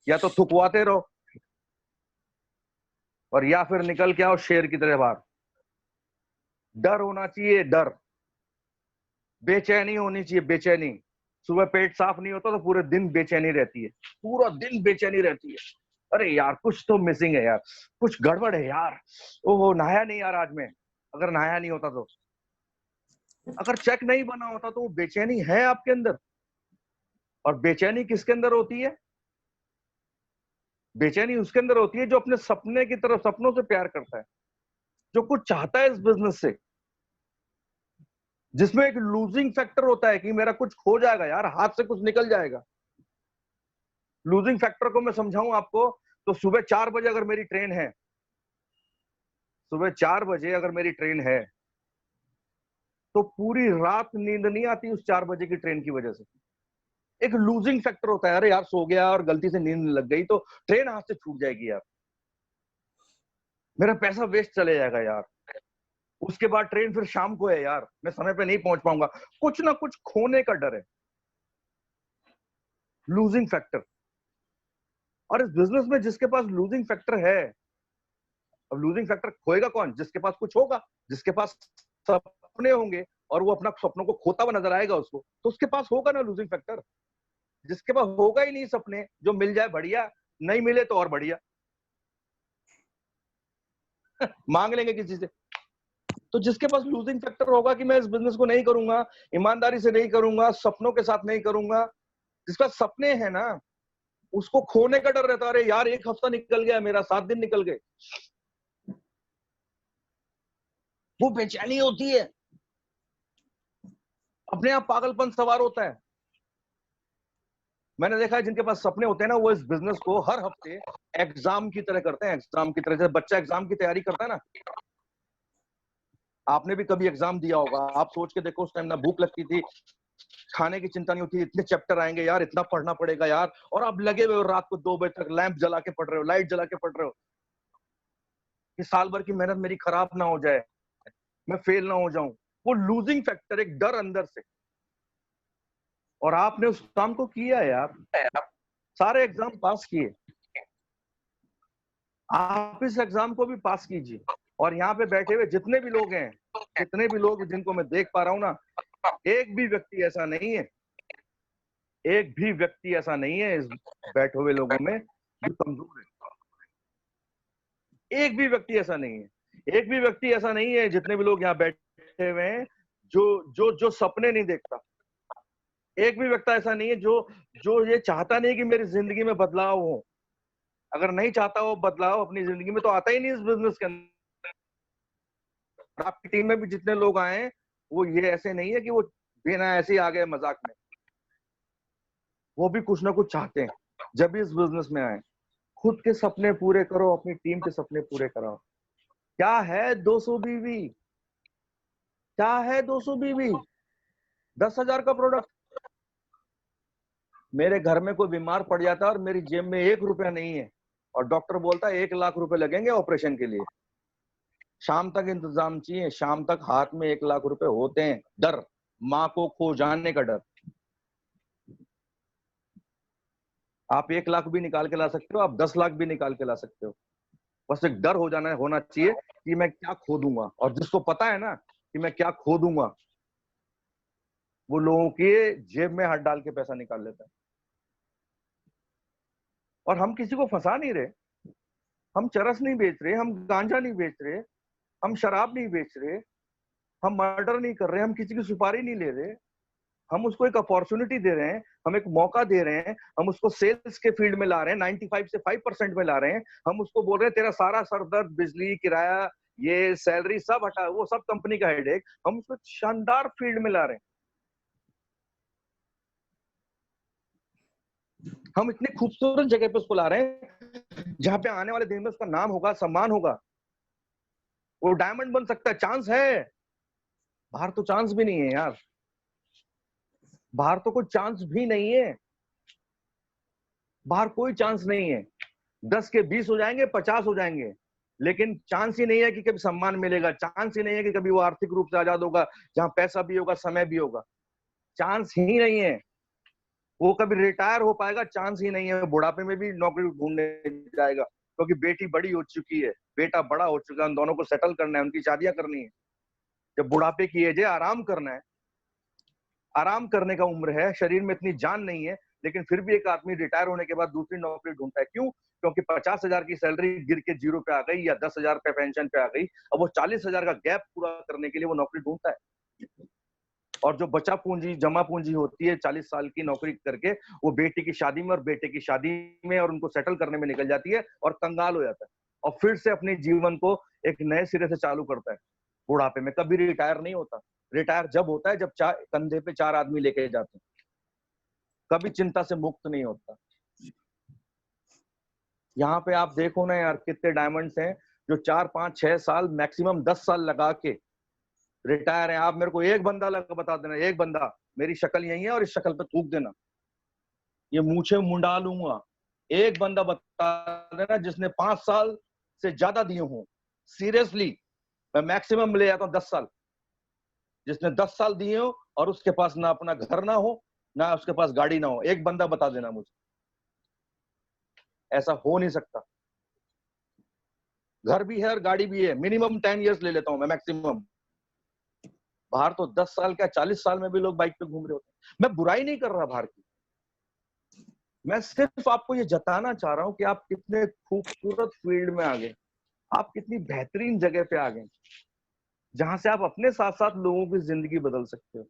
या तो थुकवाते रहो और या फिर निकल के आओ शेर की तरह बाहर। डर होना चाहिए, डर। बेचैनी होनी चाहिए, बेचैनी। सुबह पेट साफ नहीं होता तो पूरे दिन बेचैनी रहती है, पूरा दिन बेचैनी रहती है। अरे यार कुछ तो मिसिंग है यार, कुछ गड़बड़ है यार। ओहो, नहाया नहीं यार आज मैं। अगर नहाया नहीं होता तो, अगर चेक नहीं बना होता तो वो बेचैनी है आपके अंदर। और बेचैनी किसके अंदर होती है? बेचैनी उसके अंदर होती है जो अपने सपने की तरफ, सपनों से प्यार करता है, जो कुछ चाहता है इस बिजनेस से, जिसमें एक लूजिंग फैक्टर होता है कि मेरा कुछ खो जाएगा यार, हाथ से कुछ निकल जाएगा। लूजिंग फैक्टर को मैं समझाऊं आपको, तो सुबह 4 बजे अगर मेरी ट्रेन है, सुबह 4 बजे अगर मेरी ट्रेन है, तो पूरी रात नींद नहीं आती उस 4 बजे की ट्रेन की वजह से। एक लूजिंग फैक्टर होता है, अरे यार सो गया और गलती से नींद लग गई तो ट्रेन हाथ से छूट जाएगी यार, मेरा पैसा वेस्ट चले जाएगा यार। उसके बाद ट्रेन फिर शाम को है यार, मैं समय पे नहीं पहुंच पाऊंगा। कुछ ना कुछ खोने का डर है, लूजिंग फैक्टर। और इस बिजनेस में जिसके पास लूजिंग फैक्टर है, अब लूजिंग फैक्टर खोएगा कौन? जिसके पास कुछ होगा, जिसके पास सपने होंगे और वो अपना सपनों को खोता हुआ नजर आएगा उसको, तो उसके पास होगा ना लूजिंग फैक्टर। जिसके पास होगा ही नहीं सपने, जो मिल जाए बढ़िया, नहीं मिले तो और बढ़िया। मांग लेंगे किसी से। तो जिसके पास लूजिंग फैक्टर होगा कि मैं इस बिजनेस को नहीं करूंगा, ईमानदारी से नहीं करूंगा, सपनों के साथ नहीं करूंगा, जिसका सपने है ना, उसको खोने का डर रहता है। अरे यार 1 हफ्ता निकल गया मेरा, 7 दिन निकल गए, वो बेचैनी होती है, अपने आप पागलपन सवार होता है। मैंने देखा है जिनके पास सपने होते हैं ना, वो इस बिजनेस को हर हफ्ते एग्जाम की तरह करते हैं, एग्जाम की तरह। जैसे बच्चा एग्जाम की तैयारी करता है ना, आपने भी कभी एग्जाम दिया होगा, आप सोच के देखो, उस टाइम ना भूख लगती थी, खाने की चिंता नहीं होती, इतने चैप्टर आएंगे यार, इतना पढ़ना पड़ेगा यार, और आप लगे हुए हो रात को 2 बजे तक लैंप जला के पढ़ रहे हो, लाइट जला के पढ़ रहे हो कि साल भर की मेहनत मेरी खराब ना हो जाए, मैं फेल ना हो जाऊं। वो लूजिंग फैक्टर, एक डर अंदर से। और आपने उस काम को किया यार, सारे एग्जाम पास किए, आप इस एग्जाम को भी पास कीजिए। और यहाँ पे बैठे हुए जितने भी लोग हैं, जितने भी लोग जिनको मैं देख पा रहा हूं ना, एक भी व्यक्ति ऐसा नहीं है, एक भी व्यक्ति ऐसा नहीं है इस बैठे हुए लोगों में जो कमजोर है। एक भी व्यक्ति ऐसा नहीं है, एक भी व्यक्ति ऐसा नहीं है, जितने भी लोग यहाँ बैठे हुए हैं, जो जो जो सपने नहीं देखता। एक भी व्यक्ति ऐसा नहीं है जो जो ये चाहता नहीं कि मेरी जिंदगी में बदलाव हो। अगर नहीं चाहता हो बदलाव अपनी जिंदगी में, तो आता ही नहीं इस बिजनेस के अंदर। आपकी टीम में भी जितने लोग आए हैं, वो ये ऐसे नहीं है कि वो बिना ऐसे ही आ गए मजाक में, वो भी कुछ ना कुछ चाहते हैं जब भी इस बिजनेस में आए। खुद के सपने पूरे करो, अपनी टीम के सपने पूरे कराओ। क्या है 200 बीवी? क्या है 200 बीवी? 10,000 का प्रोडक्ट। मेरे घर में कोई बीमार पड़ जाता है और मेरी जेब में 1 रुपया नहीं है, और डॉक्टर बोलता है 1 लाख रुपए लगेंगे ऑपरेशन के लिए, शाम तक इंतजाम चाहिए, शाम तक हाथ में 1 लाख रुपए होते हैं। डर, माँ को खो जाने का डर। आप 1 लाख भी निकाल के ला सकते हो, आप 10 लाख भी निकाल के ला सकते हो, बस एक डर हो जाना, होना चाहिए कि मैं क्या खो दूंगा। और जिसको पता है ना कि मैं क्या खो दूंगा, वो लोगों के जेब में हाथ डाल के पैसा निकाल लेता है। और हम किसी को फंसा नहीं रहे, हम चरस नहीं बेच रहे, हम गांजा नहीं बेच रहे, हम शराब नहीं बेच रहे, हम मर्डर नहीं कर रहे, हम किसी की सुपारी नहीं ले रहे। हम उसको एक अपॉर्चुनिटी दे रहे हैं, हम एक मौका दे रहे हैं, हम उसको सेल्स के फील्ड में ला रहे हैं, 95 से 5% में ला रहे हैं। हम उसको बोल रहे हैं तेरा सारा सरदर्द, बिजली, किराया, ये सैलरी सब हटा, वो सब कंपनी का हेडेक, हम उसको शानदार फील्ड में ला रहे हैं। हम इतनी खूबसूरत जगह पे उसको ला रहे हैं जहां पे आने वाले दिन में उसका नाम होगा, सम्मान होगा, वो डायमंड बन सकता है। चांस है, बाहर तो चांस भी नहीं है यार, बाहर तो कोई चांस भी नहीं है। बाहर कोई चांस नहीं है। 10 के 20 हो जाएंगे, 50 हो जाएंगे, लेकिन चांस ही नहीं है कि कभी सम्मान मिलेगा, चांस ही नहीं है कि कभी वो आर्थिक रूप से आजाद होगा, जहां पैसा भी होगा, समय भी होगा। चांस ही नहीं है। वो कभी रिटायर हो पाएगा, चांस ही नहीं है। बुढ़ापे में भी नौकरी ढूंढने जाएगा, क्योंकि बेटी बड़ी हो चुकी है, बेटा बड़ा हो चुका है, उन दोनों को सेटल करना है, उनकी शादियां करनी है। जब बुढ़ापे की एज है, आराम करना है, आराम करने का उम्र है, शरीर में इतनी जान नहीं है, लेकिन फिर भी एक आदमी रिटायर होने के बाद दूसरी नौकरी ढूंढता है। क्यों? क्योंकि 50,000 की सैलरी गिर के 0 पे आ गई, या 10,000 पे पेंशन पे आ गई। अब वो 40,000 का गैप पूरा करने के लिए वो नौकरी ढूंढता है। और जो बचा पूंजी, जमा पूंजी होती है 40 साल की नौकरी करके, वो बेटी की शादी में और बेटे की शादी में और उनको सेटल करने में निकल जाती है, और कंगाल हो जाता है, और फिर से अपने जीवन को एक नए सिरे से चालू करता है। बुढ़ापे में कभी रिटायर नहीं होता। रिटायर जब होता है जब कंधे पे 4 आदमी लेके जाते हैं। कभी चिंता से मुक्त नहीं होता। यहाँ पे आप देखो ना यार, कितने डायमंड्स हैं जो 4, 5, 6 साल, मैक्सिमम 10 साल लगा के रिटायर है। आप मेरे को एक बंदा लगा बता देना, एक बंदा, मेरी शक्ल यही है और इस शक्ल पे थूक देना, ये मूछे मुंडा लूंगा। एक बंदा बता देना जिसने 5 साल से ज्यादा दिए हों। सीरियसली, मैं मैक्सिमम ले जाता हूँ 10 साल। जिसने 10 साल दिए हो और उसके पास ना अपना घर ना हो, ना उसके पास गाड़ी ना हो, एक बंदा बता देना मुझे। ऐसा हो नहीं सकता। घर भी है और गाड़ी भी है, मिनिमम 10 इयर्स ले लेता हूं मैं, मैक्सिमम। बाहर तो 10 साल क्या 40 साल में भी लोग बाइक पे घूम रहे होते हैं। मैं बुराई नहीं कर रहा बाहर की, मैं सिर्फ आपको ये जताना चाह रहा हूं कि आप कितने खूबसूरत फील्ड में आ गए, आप कितनी बेहतरीन जगह पे आ गए, जहां से आप अपने साथ साथ लोगों की जिंदगी बदल सकते हो,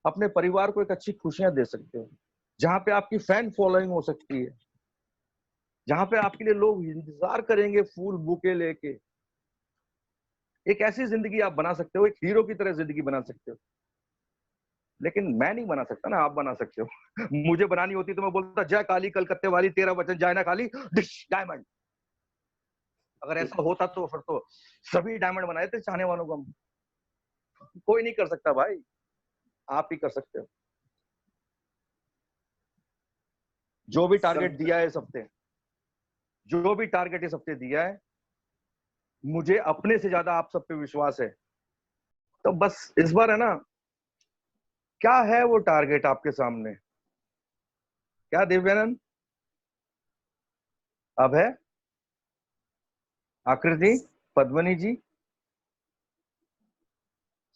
अपने परिवार को एक अच्छी खुशियां दे सकते हो, जहां पे आपकी फैन फॉलोइंग हो सकती है, जहां पे आपके लिए लोग इंतजार करेंगे फूल बुके लेके। एक ऐसी जिंदगी आप बना सकते हो, एक हीरो की तरह जिंदगी बना सकते हो। लेकिन मैं नहीं बना सकता ना, आप बना सकते हो। मुझे बनानी होती तो मैं बोलता, जय काली कलकत्ते वाली, तेरा वचन जाए ना खाली, डिश डायमंड। अगर ऐसा होता तो फिर तो सभी डायमंड बनाए थे चाहने वालों को हम। कोई नहीं कर सकता भाई, आप ही कर सकते हो। जो भी टारगेट दिया है इस हफ्ते, जो भी टारगेट इस हफ्ते दिया है, मुझे अपने से ज्यादा आप सब पे विश्वास है। तो बस इस बार है ना, क्या है वो टारगेट आपके सामने? क्या दिव्यानंद? अब है आकृति, पद्मनी जी,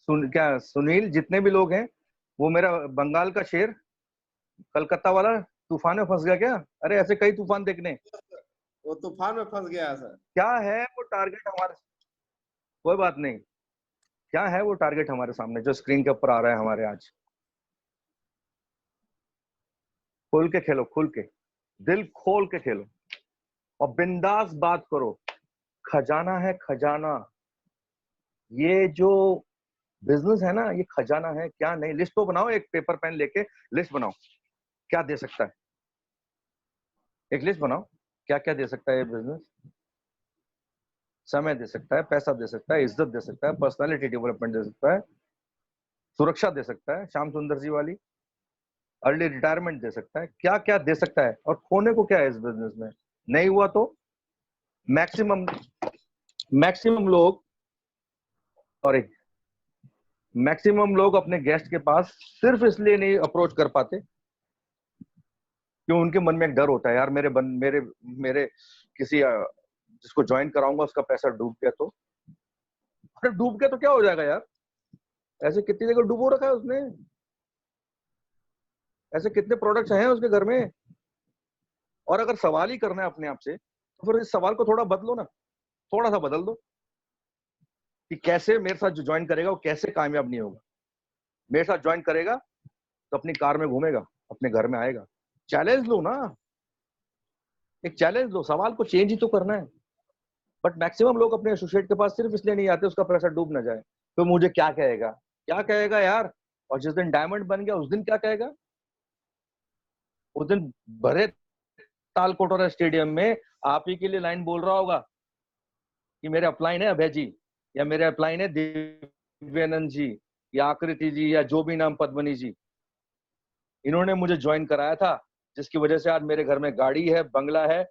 क्या सुनील, जितने भी लोग हैं, वो मेरा बंगाल का शेर, कलकत्ता वाला, तूफान में फंस गया क्या? अरे ऐसे कई तूफान देखने। वो तूफान में फंस गया सर। क्या है वो टारगेट हमारे? कोई बात नहीं। क्या है वो टारगेट हमारे सामने जो स्क्रीन के ऊपर आ रहा है हमारे आज? खुल के खेलो, खुल के, दिल खोल के खेलो और बिंदास बात करो। खजाना है, खजाना। ये जो बिजनेस है ना, ये खजाना है। क्या नहीं, लिस्ट तो बनाओ, एक पेपर पेन लेके लिस्ट बनाओ, क्या दे सकता है। एक लिस्ट बनाओ, क्या क्या दे सकता है ये बिजनेस। समय दे सकता है, पैसा दे सकता है, इज्जत दे सकता है, पर्सनालिटी डेवलपमेंट दे सकता है, सुरक्षा दे सकता है, श्याम सुंदर जी वाली, अर्ली रिटायरमेंट दे सकता है। क्या क्या दे सकता है, और खोने को क्या है इस बिजनेस में? नहीं हुआ तो मैक्सिमम मैक्सिमम लोग, सॉरी, मैक्सिमम लोग अपने गेस्ट के पास सिर्फ इसलिए नहीं अप्रोच कर पाते क्यों उनके मन में एक डर होता है, यार मेरे मेरे किसी जिसको ज्वाइन कराऊंगा उसका पैसा डूब गया तो। अरे डूब गया तो क्या हो जाएगा यार? ऐसे कितनी जगह डूबो रखा है उसने, ऐसे कितने प्रोडक्ट्स हैं उसके घर में। और अगर सवाल ही करना है अपने आप से, तो फिर इस सवाल को थोड़ा बदलो ना, थोड़ा सा बदल दो कि कैसे मेरे साथ जो ज्वाइन करेगा वो कैसे कामयाब नहीं होगा। मेरे साथ ज्वाइन करेगा तो अपनी कार में घूमेगा, अपने घर में आएगा। चैलेंज लो ना, एक चैलेंज लो, सवाल को चेंज ही तो करना है। बट मैक्सिमम लोग अपने एसोसिएट के पास सिर्फ इसलिए नहीं आते उसका पैसा डूब ना जाए। तो मुझे क्या कहेगा, क्या कहेगा यार? और जिस दिन डायमंड बन गया उस दिन क्या कहेगा? उस दिन भरे तालकोटोरा स्टेडियम में आप ही के लिए लाइन बोल रहा होगा कि मेरे अपलाइन है अभय जी, या मेरे अपलाइन है दिव्यानंद जी, या आकृति जी, या जो भी नाम, पद्मनी जी, इन्होंने मुझे ज्वाइन कराया था जिसकी वजह से आज मेरे घर में गाड़ी है, बंगला है,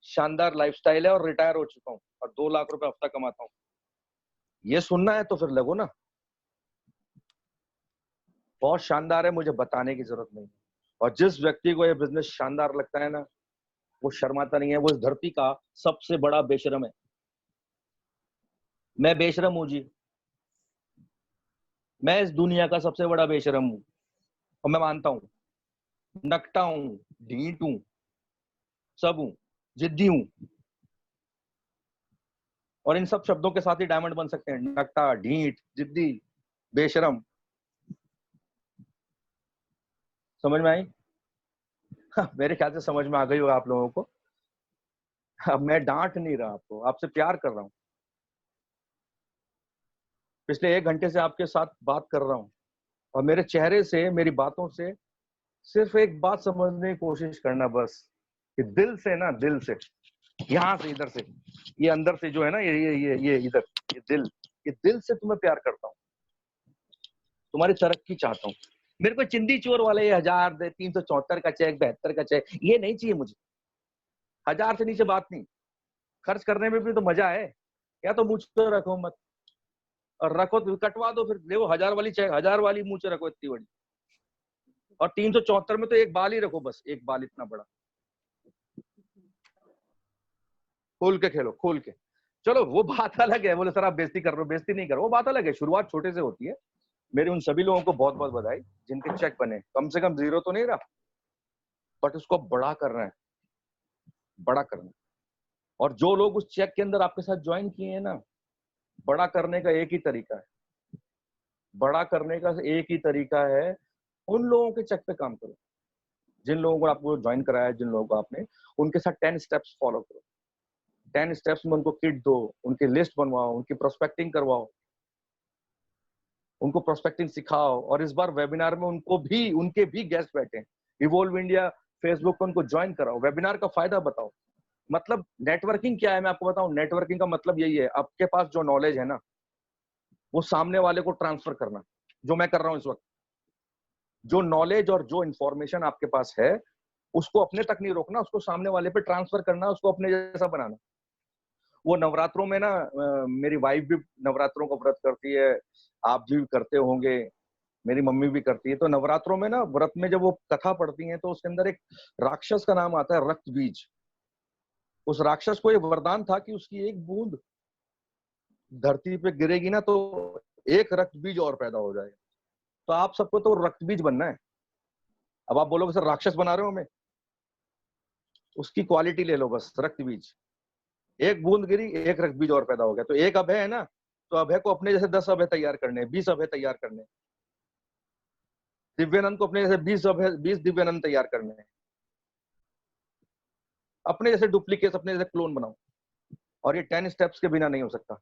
शानदार लाइफस्टाइल है और रिटायर हो चुका हूँ और 2 लाख रुपए हफ्ता कमाता हूँ। ये सुनना है तो फिर लगो ना। बहुत शानदार है, मुझे बताने की जरूरत नहीं। और जिस व्यक्ति को ये बिजनेस शानदार लगता है ना, वो शर्माता नहीं है, वो इस धरती का सबसे बड़ा बेशरम है। मैं बेशरम हूं जी, मैं इस दुनिया का सबसे बड़ा बेशरम हूं और मैं मानता हूं। नकटा हूं, ढीठ हूं, सब हूं, जिद्दी हूं। और इन सब शब्दों के साथ ही डायमंड बन सकते हैं। नकटा, ढीठ, जिद्दी, बेशरम। समझ में आई? मेरे ख्याल से समझ में आ गई होगा आप लोगों को। अब मैं डांट नहीं रहा आपको, आपसे प्यार कर रहा हूं। पिछले 1 घंटे से आपके साथ बात कर रहा हूं और मेरे चेहरे से, मेरी बातों से सिर्फ एक बात समझने की कोशिश करना बस, कि दिल से ना, दिल से, यहाँ से, इधर से, ये अंदर से जो है ना, ये इधर, ये दिल से तुम्हें प्यार करता हूँ, तुम्हारी तरक्की चाहता हूँ। मेरे को चिंदी चोर वाले ये 1000 दे, 374 का चेक, 72 का चेक, ये नहीं चाहिए मुझे। 1000 से नीचे बात नहीं। खर्च करने में भी तो मजा है। या तो मुझ पे रखो मत, और रखो तो कटवा दो, फिर ले वो 1000 वाली चेक, 1000 वाली मुंह से रखो इतनी बड़ी। और 374 में तो एक बाल ही रखो, बस एक बाल इतना बड़ा। खोल के खेलो, खोल के। चलो वो बात अलग है। बोले सर आप बेइज्जती कर रहे हो, बेइज्जती नहीं करो, वो बात अलग है। शुरुआत छोटे से होती है। मेरी उन सभी लोगों को बहुत बहुत बधाई जिनके चेक बने। कम से कम 0 तो नहीं रहा, बट उसको बड़ा करना है, बड़ा करना है। और जो लोग उस चेक के अंदर आपके साथ ज्वाइन किए हैं ना, बड़ा करने का एक ही तरीका है, बड़ा करने का एक ही तरीका है, उन लोगों के चेक पे काम करो। जिन लोगों को आपको ज्वाइन कराया, जिन लोगों को आपने, उनके साथ 10 स्टेप्स फॉलो करो। 10 स्टेप्स में उनको किट दो, उनकी लिस्ट बनवाओ, उनकी प्रोस्पेक्टिंग करवाओ, उनको प्रोस्पेक्टिंग सिखाओ। और इस बार वेबिनार में उनके भी गेस्ट बैठे हैं। इवोल्व इंडिया फेसबुक पर उनको ज्वाइन कराओ, वेबिनार का फायदा बताओ। मतलब नेटवर्किंग क्या है मैं आपको बताऊं। नेटवर्किंग का मतलब यही है, आपके पास जो नॉलेज है ना, वो सामने वाले को ट्रांसफर करना, जो मैं कर रहा हूं इस वक्त। जो नॉलेज और जो इंफॉर्मेशन आपके पास है, उसको अपने तक नहीं रोकना, उसको सामने वाले पे ट्रांसफर करना, उसको अपने जैसा बनाना। वो नवरात्रों में ना, मेरी वाइफ भी नवरात्रों का व्रत करती है, आप भी करते होंगे, मेरी मम्मी भी करती है। तो नवरात्रों में ना, व्रत में जब वो कथा पढ़ती हैं, तो उसके अंदर एक राक्षस का नाम आता है, रक्त बीज। उस राक्षस को ये वरदान था कि उसकी एक बूंद धरती पे गिरेगी ना, तो एक रक्त बीज और पैदा हो जाएगा। तो आप सबको तो रक्त बीज बनना है। अब आप बोलोगे सर राक्षस बना रहे हो हमें, उसकी क्वालिटी ले लो बस, रक्त बीज। एक बूंद गिरी, एक रक्त बीज और पैदा हो गया। तो एक अभय है ना, तो अभय को अपने जैसे 10 अभय तैयार करने, 20 अभय तैयार करने। दिव्यानंद को अपने जैसे 20 अभय, 20 दिव्यानंद तैयार करने हैं। अपने जैसे डुप्लीकेट, अपने जैसे क्लोन बनाओ। और ये 10 स्टेप्स के बिना नहीं हो सकता।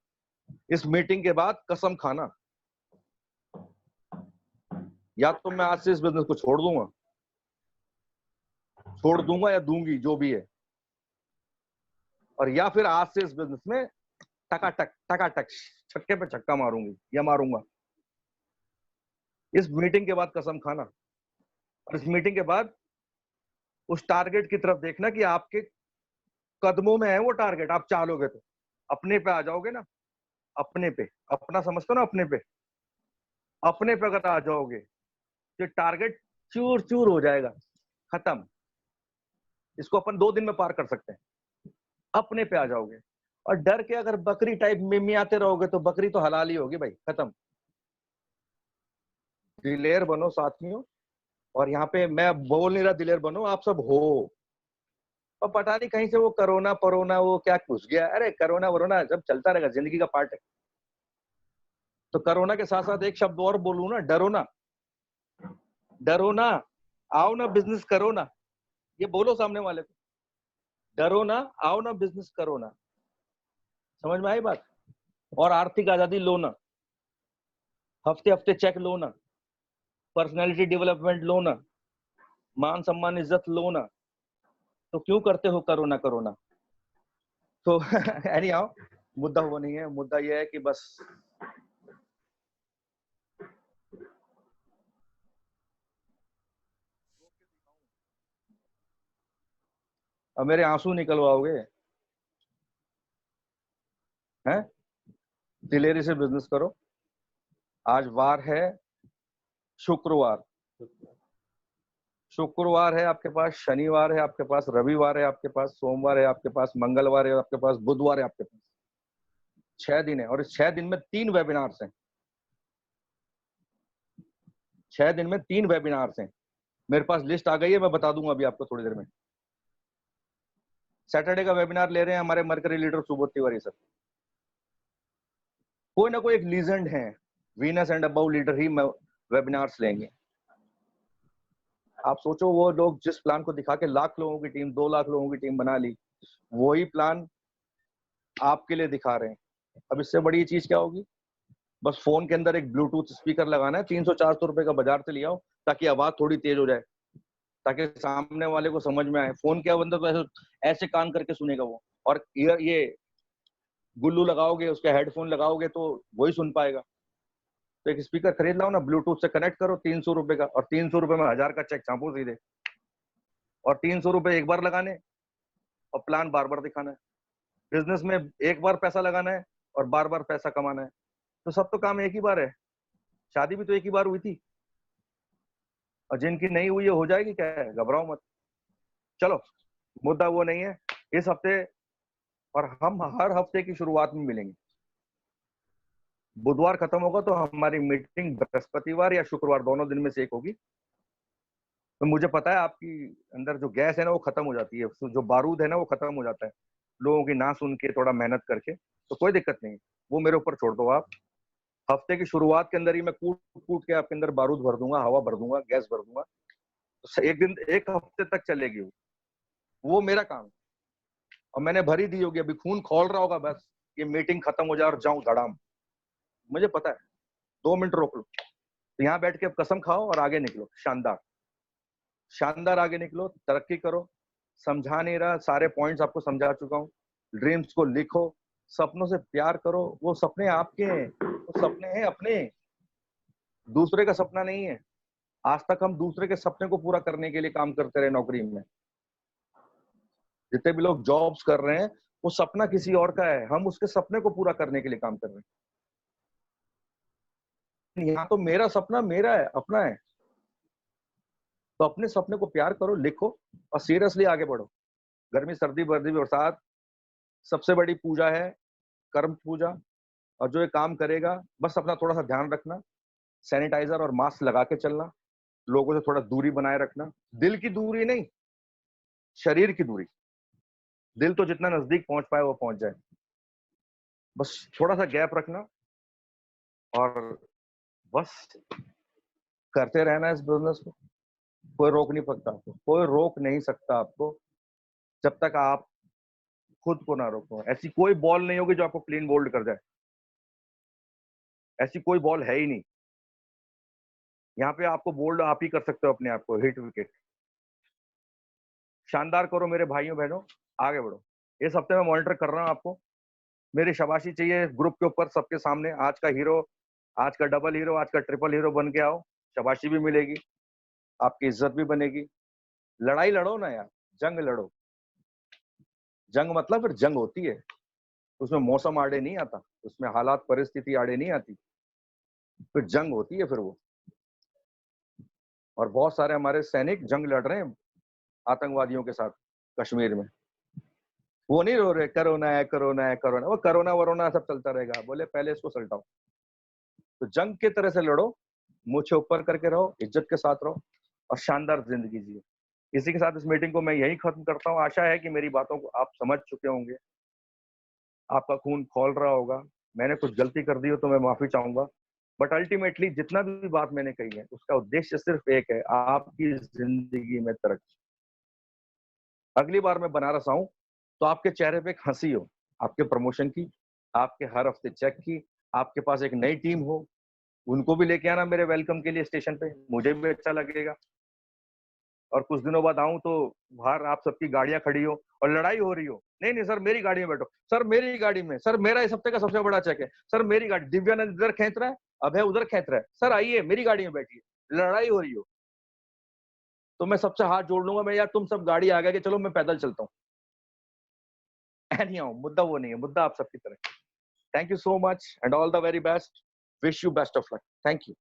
इस मीटिंग के बाद कसम खाना, या तो मैं आज से इस बिजनेस को छोड़ दूंगा या दूंगी, जो भी है। और या फिर आज से इस बिजनेस में टकाटक छक्के पे छक्का मारूंगी या मारूंगा। इस मीटिंग के बाद कसम खाना। और इस मीटिंग के बाद उस टारगेट की तरफ देखना कि आपके कदमों में है वो टारगेट। आप चालोगे तो अपने पे आ जाओगे ना, अपने पे, अपना समझते हो ना, अपने पे अगर आ जाओगे तो टारगेट चूर चूर हो जाएगा, खत्म। इसको अपन 2 दिन में पार कर सकते हैं। अपने पे आ जाओगे। और डर के अगर बकरी टाइप में आते रहोगे तो बकरी तो हलाल ही होगी भाई, खत्म। दिलेर बनो साथियों। और यहाँ पे मैं बोल नहीं रहा दिलेर बनो, आप सब हो। और पता नहीं कहीं से वो कोरोना परोना वो क्या घुस गया। अरे कोरोना वरोना सब चलता रहेगा, जिंदगी का पार्ट है। तो कोरोना के साथ साथ एक शब्द और बोलूं ना, डरो ना। डरो ना, आओ ना बिजनेस करो ना। ये बोलो सामने वाले को, डरो ना, आओ ना बिजनेस करो ना। समझ में आई बात? और आर्थिक आजादी लो ना, हफ्ते हफ्ते चेक लो ना, पर्सनैलिटी डेवलपमेंट लो ना, मान सम्मान इज्जत लो ना। तो क्यों करते हो करोना करोना? तो एनी हाउ, मुद्दा वो नहीं है। मुद्दा ये है कि बस अब मेरे आंसू निकलवाओगे हैं? दिलेरी से बिजनेस करो। आज वार है शुक्रवार, शुक्रवार है आपके पास, शनिवार है आपके पास, रविवार है आपके पास, सोमवार है आपके पास, मंगलवार है आपके पास, बुधवार है आपके पास। 6 दिन है और इस 6 दिन में 3 वेबिनार्स हैं। 6 दिन में 3 वेबिनार्स हैं। मेरे पास लिस्ट आ गई है, मैं बता दूंगा अभी आपको थोड़ी देर में। सैटरडे का वेबिनार ले रहे हैं हमारे mercury leader Subodh Tiwari sir. कोई ना कोई एक लीजेंड है, Venus and above leader he webinars लेंगे। आप सोचो, वो लोग जिस प्लान को दिखा के लाख लोगों की टीम, 2 लाख लोगों की टीम बना ली, वही प्लान आपके लिए दिखा रहे हैं। अब इससे बड़ी चीज क्या होगी? बस फोन के अंदर एक ब्लूटूथ स्पीकर लगाना है, 300-400 रुपए का बाजार से लिया हो, ताकि आवाज थोड़ी तेज हो जाए, ताकि सामने वाले को समझ में आए। फोन क्या बंदा तो ऐसे कान करके सुनेगा वो, और ये गुल्लू लगाओगे, उसके हेडफोन लगाओगे तो वही सुन पाएगा। तो एक स्पीकर खरीद लाओ ना, ब्लूटूथ से कनेक्ट करो, 300 रुपए का, और 300 रुपए में 1000 का चेक छापो सीधे, और 300 रुपए एक बार लगाने और प्लान बार बार दिखाना है। बिजनेस में एक बार पैसा लगाना है और बार बार पैसा कमाना है। तो सब तो काम एक ही बार है। शादी भी तो एक ही बार हुई थी, और जिनकी नहीं हुई है हो जाएगी, क्या है, घबराओ मत। चलो, मुद्दा वो नहीं है इस हफ्ते, और हम हर हफ्ते की शुरुआत में मिलेंगे। बुधवार खत्म होगा तो हमारी मीटिंग बृहस्पतिवार या शुक्रवार, दोनों दिन में से एक होगी। तो मुझे पता है आपकी अंदर जो गैस है ना वो खत्म हो जाती है, जो बारूद है ना वो खत्म हो जाता है लोगों की ना सुन के, थोड़ा मेहनत करके। तो कोई दिक्कत नहीं, वो मेरे ऊपर छोड़ दो आप। हफ्ते की शुरुआत के अंदर ही मैं कूट कूट के आपके अंदर बारूद भर दूंगा, हवा भर दूंगा, गैस भर दूंगा। तो एक दिन, एक हफ्ते तक चलेगी वो मेरा काम। और मैंने भरी दी होगी, अभी खून खोल रहा होगा, बस ये मीटिंग खत्म हो जाए और जाऊं धड़ाम। मुझे पता है, 2 मिनट रोक लो, तो यहाँ बैठ के अब कसम खाओ और आगे निकलो। शानदार शानदार आगे निकलो, तरक्की करो। समझा नहीं रहा, सारे पॉइंट्स आपको समझा चुका हूँ। ड्रीम्स को लिखो, सपनों से प्यार करो। वो सपने आपके हैं, वो सपने हैं अपने, दूसरे का सपना नहीं है। आज तक हम दूसरे के सपने को पूरा करने के लिए काम करते रहे नौकरी में। जितने भी लोग जॉब्स कर रहे हैं, वो सपना किसी और का है, हम उसके सपने को पूरा करने के लिए काम कर रहे हैं। यहाँ तो मेरा सपना मेरा है, अपना है। तो अपने सपने को प्यार करो, लिखो और सीरियसली आगे बढ़ो। गर्मी, सर्दी, बर्दी, बरसात, सबसे बड़ी पूजा है कर्म पूजा। और जो ये काम करेगा, बस अपना थोड़ा सा ध्यान रखना, सैनिटाइजर और मास्क लगा के चलना, लोगों से थोड़ा दूरी बनाए रखना। दिल की दूरी नहीं, शरीर की दूरी। दिल तो जितना नजदीक पहुंच पाए वो पहुंच जाए, बस थोड़ा सा गैप रखना, और बस करते रहना इस बिजनेस को। कोई रोक नहीं सकता आपको, कोई रोक नहीं सकता आपको, जब तक आप खुद को ना रोको। ऐसी कोई बॉल नहीं होगी जो आपको क्लीन बोल्ड कर जाए, ऐसी कोई बॉल है ही नहीं। यहाँ पे आपको बोल्ड आप ही कर सकते हो अपने आप को, हिट विकेट। शानदार करो मेरे भाइयों बहनों, आगे बढ़ो। इस हफ्ते में मॉनिटर कर रहा हूँ आपको, मेरी शाबाशी चाहिए ग्रुप के ऊपर, सबके सामने। आज का हीरो, आज का डबल हीरो, आज का ट्रिपल हीरो बन के आओ, शाबाशी भी मिलेगी, आपकी इज्जत भी बनेगी। लड़ाई लड़ो ना यार, जंग लड़ो। जंग मतलब फिर जंग होती है, उसमें मौसम आड़े नहीं आता, उसमें हालात परिस्थिति आड़े नहीं आती, फिर जंग होती है फिर वो। और बहुत सारे हमारे सैनिक जंग लड़ रहे हैं आतंकवादियों के साथ कश्मीर में। वो नहीं रो रहे कोरोना है, कोरोना है, कोरोना। वो कोरोना वरोना सब चलता रहेगा, बोले पहले इसको सल्टाओ। तो जंग की तरह से लड़ो, मुझे ऊपर करके रहो, इज्जत के साथ रहो, और शानदार जिंदगी जियो। इसी के साथ इस मीटिंग को मैं यही खत्म करता हूँ। आशा है कि मेरी बातों को आप समझ चुके होंगे, आपका खून खौल रहा होगा। मैंने कुछ गलती कर दी हो तो मैं माफी चाहूंगा, बट अल्टीमेटली जितना भी बात मैंने कही है उसका उद्देश्य सिर्फ एक है, आपकी जिंदगी में तरक्की। अगली बार मैं बनारस आऊं तो आपके चेहरे पे एक हंसी हो, आपके प्रमोशन की, आपके हर हफ्ते चेक की, आपके पास एक नई टीम हो, उनको भी लेके आना मेरे वेलकम के लिए स्टेशन पे, मुझे भी अच्छा लगेगा। और कुछ दिनों बाद आऊं तो बाहर आप सबकी गाड़ियां खड़ी हो और लड़ाई हो रही हो, नहीं नहीं सर मेरी गाड़ी में बैठो, सर मेरी गाड़ी में, सर मेरा इस हफ्ते का सबसे बड़ा चेक है, सर मेरी गाड़ी, दिव्यानंद इधर खींच रहा है, अभय उधर खींच रहा है, सर आइए मेरी गाड़ी में बैठिए। लड़ाई हो रही हो तो मैं सबसे हाथ जोड़ लूंगा, मैं यार तुम सब गाड़ी आ गए कि चलो मैं पैदल चलता हूँ, Anyhow, मुद्दा वो नहीं है, मुद्दा आप सबकी तरह। Thank you so much and all the very best. Wish you best of luck. Thank you.